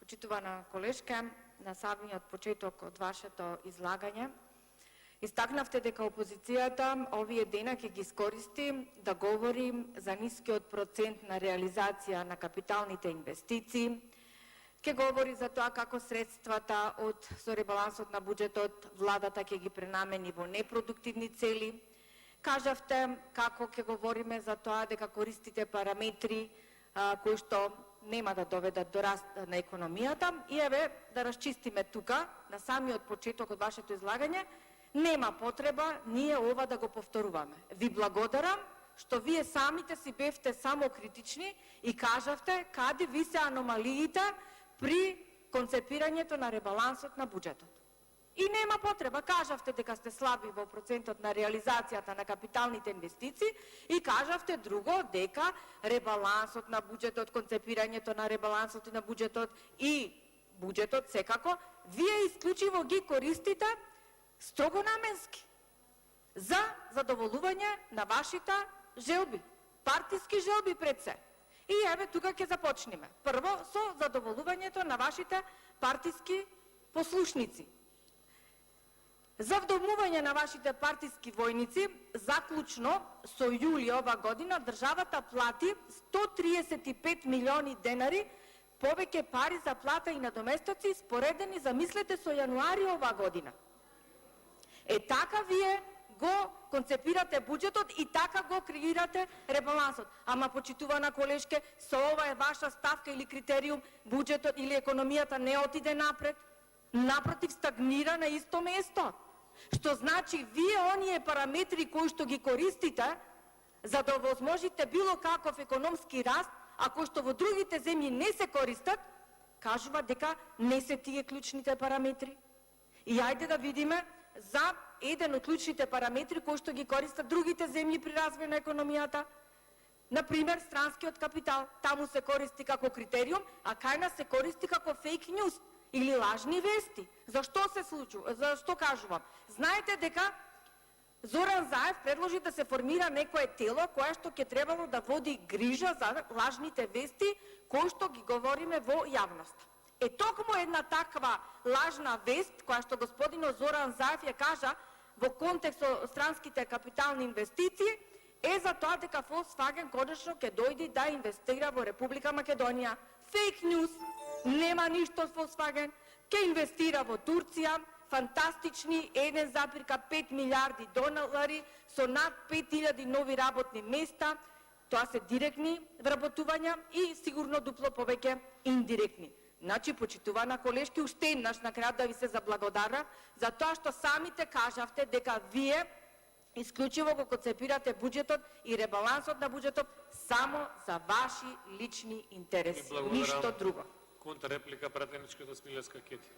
Почитувана колешка, на самиот почеток од вашето излагање, истакнавте дека опозицијата овие дена ќе ги искористи да говори за нискиот процент на реализација на капиталните инвестиции, ќе говори за тоа како средствата со ребалансот на буџетот владата ќе ги пренамени во непродуктивни цели. Кажавте како ќе говориме за тоа дека користите параметри кои што нема да доведат до раст на економијата, и еве да расчистиме тука на самиот почеток од вашето излагање, нема потреба ние ова да го повторуваме. Ви благодарам што вие самите си бевте самокритични и кажавте каде ви се аномалиите при концепирањето на ребалансот на буџетот. И нема потреба, кажавте дека сте слаби во процентот на реализацијата на капиталните инвестиции и кажавте друго, дека ребалансот на буџетот, концепирањето на ребалансот на буџетот и буџетот секако, вие исклучиво ги користите строго наменски за задоволување на вашите желби, партиски желби пред се. И еве тука ќе започнеме. Прво со задоволувањето на вашите партиски послушници. За вдомување на вашите партиски војници, заклучно со јули ова година, државата плати 135 милиони денари повеќе пари за плата и надоместоци, споредени, замислете, со јануари ова година. Така вие го концепирате буџетот и така го креирате ребалансот. Ама, почитувана колешке, со ова е ваша ставка или критериум, буџетот или економијата не отиде напред, напротив, стагнира на исто место. Што значи, вие оние параметри кои што ги користите за да овозможите било каков економски раст, а кои што во другите земји не се користат, кажува дека не се тие клучните параметри. И ајде да видиме за еден од клучните параметри кои што ги користат другите земји при развој на економијата. Например, странскиот капитал, таму се користи како критериум, а кај нас се користи како фейк нјуз или лажни вести. Зашто се случува? Зашто кажувам? Знаете дека Зоран Заев предложи да се формира некое тело кое што ќе требало да води грижа за лажните вести кои што ги говориме во јавност. Токму една таква лажна вест, која што господинот Зоран Заев ја кажа во контекст со странските капитални инвестиции, е за тоа дека Volkswagen конечно ќе дојде да инвестира во Република Македонија. Фейк нјуз, нема ништо со Volkswagen, ќе инвестира во Турција, фантастични 1,5 милиарди долари со над 5000 нови работни места. Тоа се директни вработувања и сигурно дупло повеќе индиректни. Значи, почитувана колешки, уште еднаш на крај да ви се заблагодарам за тоа што самите кажавте дека вие исклучиво го концепирате буџетот и ребалансот на буџетот само за ваши лични интереси, ништо друго. Контрреплика, пратеничката Смилевска Кети.